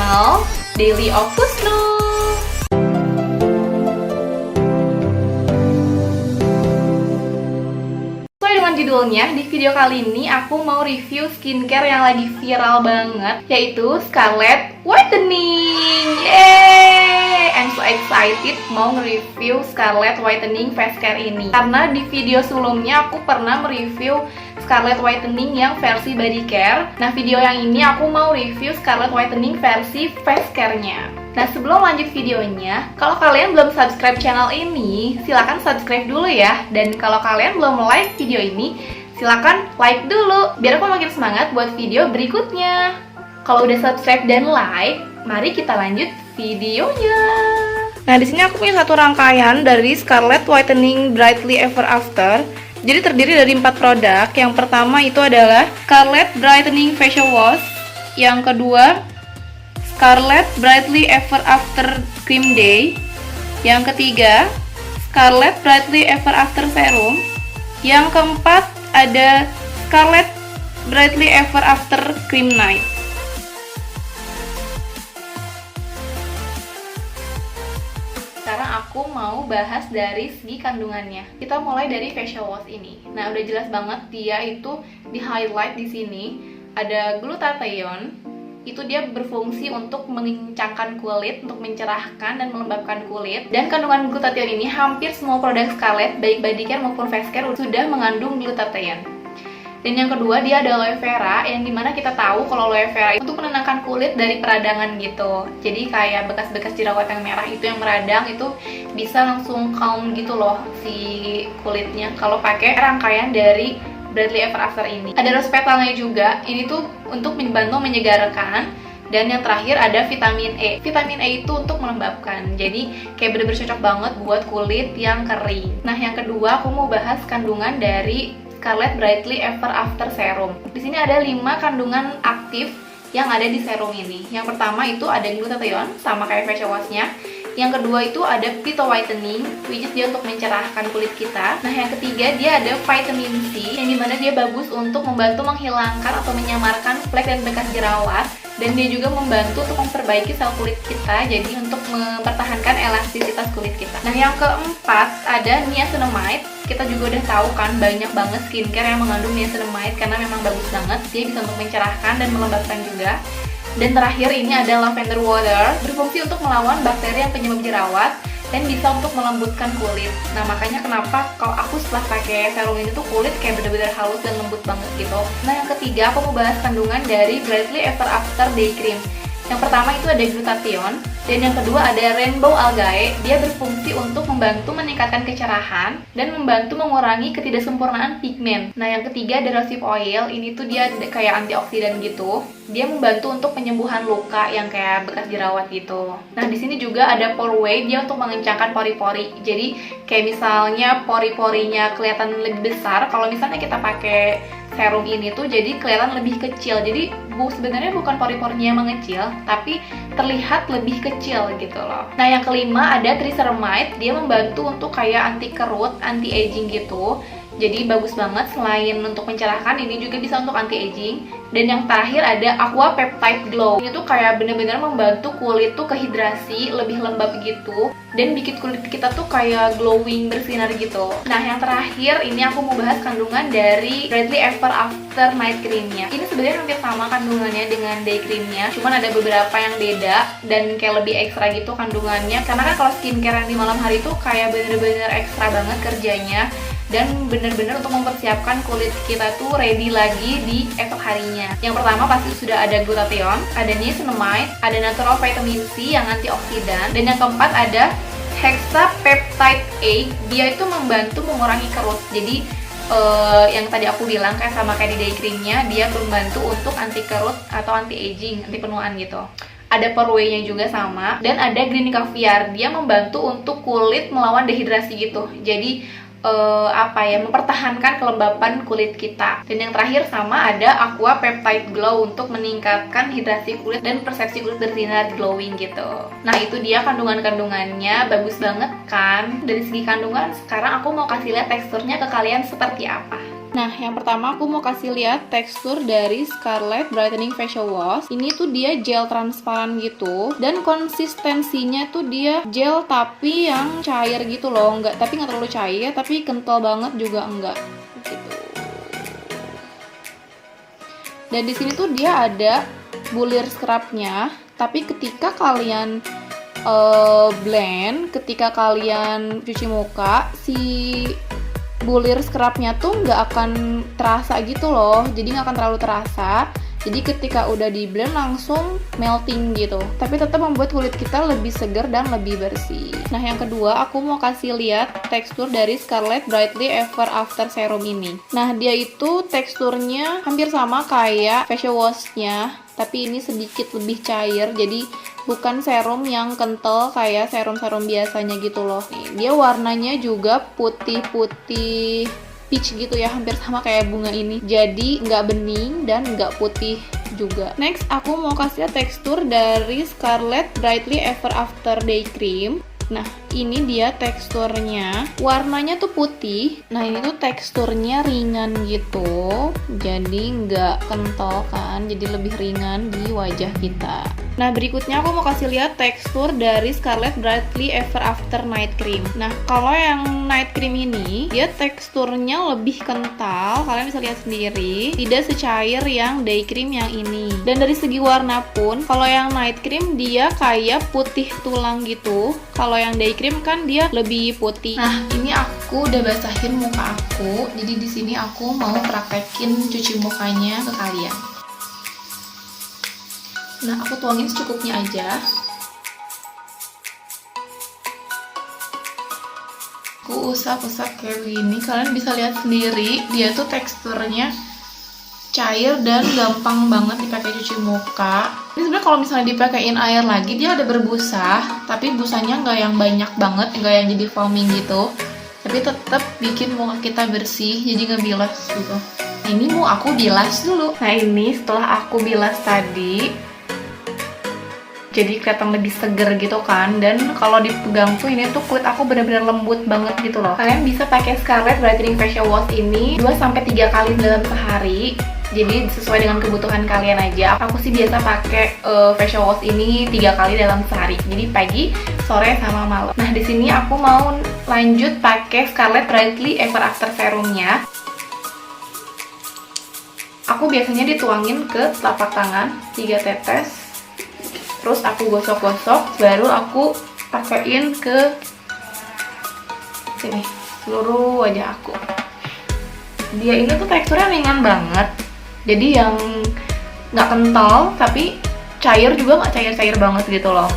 channel Daily of Husnu. Sesuai dengan judulnya, di video kali ini aku mau review skincare yang lagi viral banget, yaitu Scarlett Whitening. Yeay! I'm so excited mau nge-review Scarlett Whitening face care ini, karena di video sebelumnya aku pernah mereview Scarlett Whitening yang versi body care. Nah, video yang ini aku mau review Scarlett Whitening versi face care-nya. Nah, sebelum lanjut videonya, kalau kalian belum subscribe channel ini, silahkan subscribe dulu ya. Dan kalau kalian belum like video ini, silahkan like dulu, biar aku makin semangat buat video berikutnya. Kalau udah subscribe dan like, mari kita lanjut videonya. Nah, di sini aku punya satu rangkaian dari Scarlett Whitening Brightly Ever After. Jadi terdiri dari 4 produk. Yang pertama itu adalah Scarlett Brightening Facial Wash. Yang kedua, Scarlett Brightly Ever After Cream Day. Yang ketiga, Scarlett Brightly Ever After Serum. Yang keempat, ada Scarlett Brightly Ever After Cream Night. Sekarang aku mau bahas dari segi kandungannya. Kita mulai dari facial wash ini. Nah, udah jelas banget dia itu di highlight di sini ada glutathione. Itu dia berfungsi untuk mengencangkan kulit, untuk mencerahkan dan melembabkan kulit. Dan kandungan glutathione ini hampir semua produk Scarlett, baik body care maupun face care, sudah mengandung glutathione. Dan yang kedua, dia ada aloe vera, yang dimana kita tahu kalau aloe vera itu untuk menenangkan kulit dari peradangan gitu. Jadi kayak bekas-bekas jerawat yang merah itu yang meradang, itu bisa langsung calm gitu loh si kulitnya kalau pakai rangkaian dari Brightly Ever After ini. Ada rose petalnya juga, ini tuh untuk membantu menyegarkan. Dan yang terakhir ada vitamin E. Vitamin E itu untuk melembabkan. Jadi kayak bener-bener cocok banget buat kulit yang kering. Nah, yang kedua aku mau bahas kandungan dari Scarlett Brightly Ever After Serum. Di sini ada 5 kandungan aktif yang ada di serum ini. Yang pertama itu ada glutathione, sama kayak facial wash-nya. Yang kedua itu ada phyto whitening, which is dia untuk mencerahkan kulit kita. Nah, yang ketiga dia ada vitamin C, yang dimana dia bagus untuk membantu menghilangkan atau menyamarkan flek dan bekas jerawat. Dan dia juga membantu untuk memperbaiki sel kulit kita, jadi untuk mempertahankan elastisitas kulit kita. Nah, yang keempat ada niacinamide. Kita juga udah tahu kan banyak banget skincare yang mengandung niacinamide karena memang bagus banget. Dia bisa untuk mencerahkan dan melembabkan juga. Dan terakhir ini ada lavender water, berfungsi untuk melawan bakteri yang penyebab jerawat dan bisa untuk melembutkan kulit. Nah, makanya kenapa kalau aku setelah pakai serum ini tuh kulit kayak bener-bener halus dan lembut banget gitu. Nah, yang ketiga aku mau bahas kandungan dari Brightly Ever After Day Cream. Yang pertama itu ada glutathione, dan yang kedua ada rainbow algae. Dia berfungsi untuk membantu meningkatkan kecerahan dan membantu mengurangi ketidaksempurnaan pigmen. Nah, yang ketiga ada rosehip oil. Ini tuh dia kayak antioksidan gitu. Dia membantu untuk penyembuhan luka yang kayak bekas jerawat gitu. Nah, di sini juga ada pore way. Dia untuk mengencangkan pori-pori. Jadi kayak misalnya pori-porinya kelihatan lebih besar. Kalau misalnya kita pakai serum ini tuh jadi kelihatan lebih kecil. Jadi sebenarnya bukan pori-porinya yang mengecil, tapi terlihat lebih kecil gitu loh. Nah, yang kelima ada triceramide. Dia membantu untuk kayak anti kerut, anti aging gitu. Jadi bagus banget, selain untuk mencerahkan, ini juga bisa untuk anti aging. Dan yang terakhir ada Aqua Peptide Glow. Ini tuh kayak bener-bener membantu kulit tuh kehidrasi, lebih lembab gitu, dan bikin kulit kita tuh kayak glowing, bersinar gitu. Nah, yang terakhir ini aku mau bahas kandungan dari Brightly Ever After Night Cream-nya. Ini sebenarnya hampir sama kandungannya dengan day cream-nya, cuman ada beberapa yang beda dan kayak lebih ekstra gitu kandungannya. Karena kan kalau skincare yang di malam hari tuh kayak bener-bener ekstra banget kerjanya, dan bener-bener untuk mempersiapkan kulit kita tuh ready lagi di esok harinya. Yang pertama pasti sudah ada glutathione, ada niacinamide, ada natural vitamin C yang antioksidan, dan yang keempat ada hexapeptide A. Dia itu membantu mengurangi kerut. Jadi yang tadi aku bilang kayak sama kayak di day creamnya, dia membantu untuk anti kerut atau anti aging, anti penuaan gitu. Ada pore way-nya juga sama, dan ada green caviar. Dia membantu untuk kulit melawan dehidrasi gitu. Jadi mempertahankan kelembapan kulit kita. Dan yang terakhir sama ada Aqua Peptide Glow untuk meningkatkan hidrasi kulit dan persepsi kulit bersinar glowing gitu. Nah, itu dia kandungan-kandungannya, bagus banget kan? Dari segi kandungan, sekarang aku mau kasih lihat teksturnya ke kalian seperti apa. Nah, yang pertama aku mau kasih lihat tekstur dari Scarlett Brightening Facial Wash. Ini tuh dia gel transparan gitu, dan konsistensinya tuh dia gel tapi yang cair gitu loh, tapi nggak terlalu cair, tapi kental banget juga enggak. Gitu. Dan di sini tuh dia ada bulir scrubnya, tapi ketika kalian blend, ketika kalian cuci muka, si bulir scrubnya tuh nggak akan terasa gitu loh, jadi nggak akan terlalu terasa. Jadi ketika udah di blend langsung melting gitu, tapi tetap membuat kulit kita lebih segar dan lebih bersih. Nah, yang kedua aku mau kasih lihat tekstur dari Scarlett Brightly Ever After Serum ini. Nah, dia itu teksturnya hampir sama kayak facial wash-nya, tapi ini sedikit lebih cair, jadi bukan serum yang kental kayak serum-serum biasanya gitu loh. Nih, dia warnanya juga putih-putih peach gitu ya, hampir sama kayak bunga ini. Jadi nggak bening dan nggak putih juga. Next, aku mau kasih tekstur dari Scarlett Brightly Ever After Day Cream. Nah, ini dia teksturnya. Warnanya tuh putih. Nah, ini tuh teksturnya ringan gitu. Jadi nggak kental kan, jadi lebih ringan di wajah kita. Nah, berikutnya aku mau kasih lihat tekstur dari Scarlett Brightly Ever After Night Cream. Nah, kalau yang night cream ini, dia teksturnya lebih kental. Kalian bisa lihat sendiri, tidak secair yang day cream yang ini. Dan dari segi warna pun, kalau yang night cream dia kayak putih tulang gitu. Kalau yang day cream kan dia lebih putih. Nah, ini aku udah basahin muka aku. Jadi di sini aku mau praktekin cuci mukanya ke kalian. Nah, aku tuangin secukupnya aja. Aku usap-usap kayak gini. Kalian bisa lihat sendiri, dia tuh teksturnya cair dan gampang banget dipakai cuci muka. Ini sebenarnya kalau misalnya dipakein air lagi, dia ada berbusa, tapi busanya nggak yang banyak banget, nggak yang jadi foaming gitu. Tapi tetap bikin muka kita bersih, jadi nggak bilas gitu. Nah, ini mau aku bilas dulu. Nah, ini setelah aku bilas tadi, jadi kelihatan lebih seger gitu kan. Dan kalau dipegang tuh ini tuh kulit aku benar-benar lembut banget gitu loh. Kalian bisa pakai Scarlett Brightening Facial Wash ini 2-3 kali dalam sehari. Jadi sesuai dengan kebutuhan kalian aja. Aku sih biasa pakai facial wash ini 3 kali dalam sehari. Jadi pagi, sore, sama malam. Nah, di sini aku mau lanjut pakai Scarlett Brightly Ever After serumnya. Aku biasanya dituangin ke telapak tangan 3 tetes. Terus aku gosok-gosok, baru aku pakein ke sini, seluruh wajah aku. Dia ini tuh teksturnya ringan banget, jadi yang nggak kental, tapi cair juga nggak cair-cair banget gitu loh.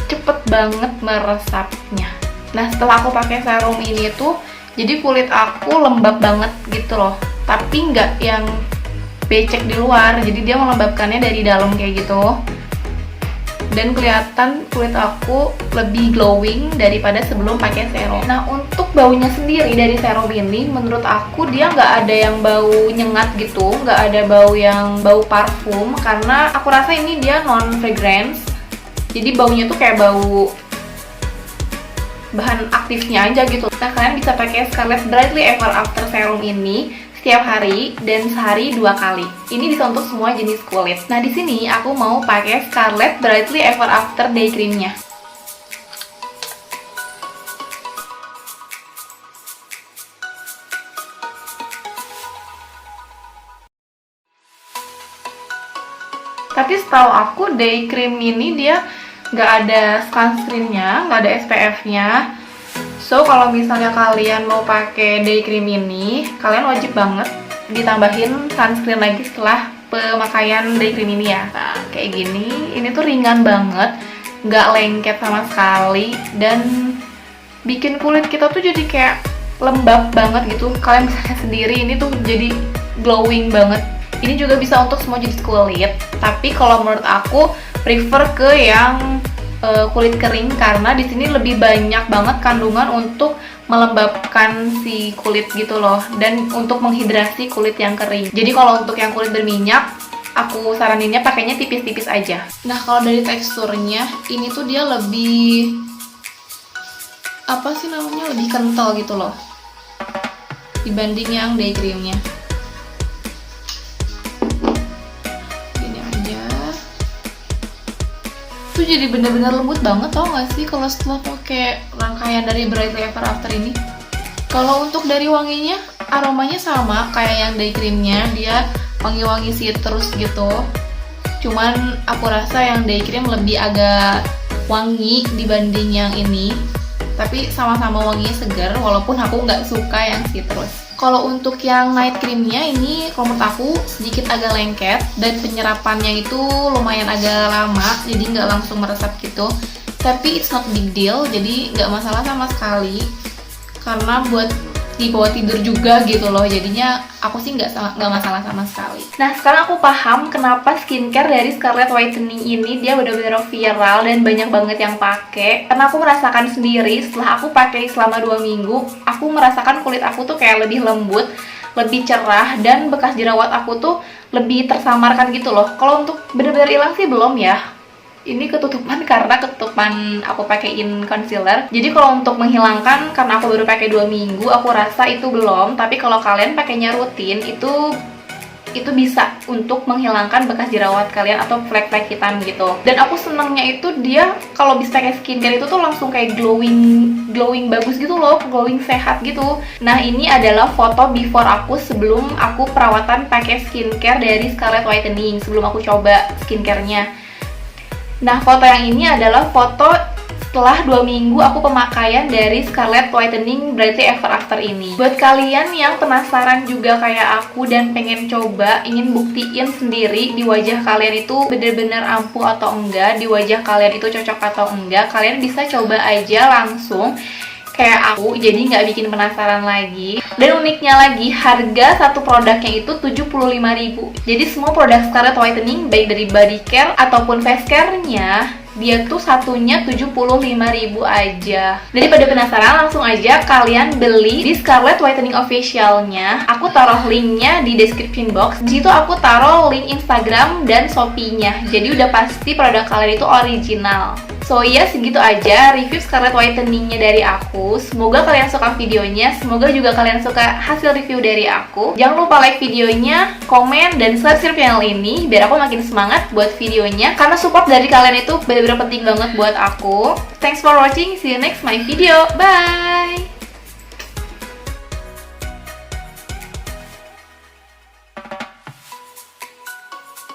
Cepet banget meresapnya. Nah, setelah aku pakai serum ini tuh, jadi kulit aku lembab banget gitu loh, tapi nggak yang becek di luar, jadi dia melembabkannya dari dalam kayak gitu. Dan kelihatan kulit aku lebih glowing daripada sebelum pakai serum. Nah, untuk baunya sendiri dari serum ini, menurut aku dia nggak ada yang bau nyengat gitu, nggak ada bau yang bau parfum, karena aku rasa ini dia non fragrance. Jadi baunya tuh kayak bau bahan aktifnya aja gitu. Nah, kalian bisa pakai Scarlett Brightly Ever After serum ini setiap hari dan sehari 2 kali. Ini bisa untuk semua jenis kulit. Nah, di sini aku mau pakai Scarlett Brightly Ever After Day Cream-nya. Tapi setahu aku day cream ini dia nggak ada sunscreen-nya, nggak ada SPF-nya. So, kalau misalnya kalian mau pakai day cream ini, kalian wajib banget ditambahin sunscreen lagi setelah pemakaian day cream ini ya. Nah, kayak gini, ini tuh ringan banget, nggak lengket sama sekali, dan bikin kulit kita tuh jadi kayak lembab banget gitu. Kalian bisa lihat sendiri, ini tuh jadi glowing banget. Ini juga bisa untuk semua jenis kulit, tapi kalau menurut aku prefer ke yang kulit kering, karena di sini lebih banyak banget kandungan untuk melembabkan si kulit gitu loh, dan untuk menghidrasi kulit yang kering. Jadi kalau untuk yang kulit berminyak, aku saraninnya pakainya tipis-tipis aja. Nah, kalau dari teksturnya, ini tuh dia lebih lebih kental gitu loh. dibanding yang day creamnya. Ini aja. Itu jadi bener-bener lembut banget, tau gak sih kalau setelah pakai rangkaian dari Brightly Ever After ini. Kalau untuk dari wanginya, aromanya sama kayak yang day creamnya, dia wangi-wangi citrus gitu. Cuman aku rasa yang day cream lebih agak wangi dibanding yang ini. Tapi sama-sama wanginya segar, walaupun aku nggak suka yang citrus. Kalau untuk yang night creamnya ini, kalau menurut aku sedikit agak lengket dan penyerapannya itu lumayan agak lama, jadi nggak langsung meresap gitu. Tapi it's not big deal, jadi nggak masalah sama sekali. Karena buat dibawa tidur juga gitu loh, jadinya aku sih nggak masalah sama sekali. Nah sekarang aku paham kenapa skincare dari Scarlett Whitening ini dia benar-benar viral dan banyak banget yang pakai. Karena aku merasakan sendiri setelah aku pakai selama 2 minggu, aku merasakan kulit aku tuh kayak lebih lembut, lebih cerah, dan bekas jerawat aku tuh lebih tersamarkan gitu loh. Kalau untuk benar-benar hilang sih belum ya. Ini ketutupan karena ketutupan aku pakaiin concealer. Jadi kalau untuk menghilangkan, karena aku baru pakai 2 minggu, aku rasa itu belum. Tapi kalau kalian pakainya rutin, itu bisa untuk menghilangkan bekas jerawat kalian atau flek-flek hitam gitu. Dan aku senengnya itu dia kalau bisa pakai skincare itu tuh langsung kayak glowing bagus gitu loh, glowing sehat gitu. Nah ini adalah foto before aku sebelum aku perawatan pakai skincare dari Scarlett Whitening, sebelum aku coba skincare-nya. Nah, foto yang ini adalah foto setelah 2 minggu aku pemakaian dari Scarlett Whitening Brightly Ever After ini. Buat kalian yang penasaran juga kayak aku dan pengen coba, ingin buktiin sendiri di wajah kalian itu bener-bener ampuh atau enggak, di wajah kalian itu cocok atau enggak, kalian bisa coba aja langsung kayak aku, jadi nggak bikin penasaran lagi. Dan uniknya lagi, harga satu produknya itu 75.000. Jadi semua produk Scarlett Whitening, baik dari body care ataupun face care-nya, dia tuh satunya 75.000 aja. Daripada penasaran, langsung aja kalian beli di Scarlett Whitening official-nya. Aku taruh linknya di description box. Di situ aku taruh link Instagram dan Shopee-nya. Jadi udah pasti produk kalian itu original. So ya, segitu aja review Scarlett Whitening-nya dari aku. Semoga kalian suka videonya, semoga juga kalian suka hasil review dari aku. Jangan lupa like videonya, komen, dan subscribe channel ini biar aku makin semangat buat videonya. Karena support dari kalian itu benar-benar penting banget buat aku. Thanks for watching, see you next my video, bye!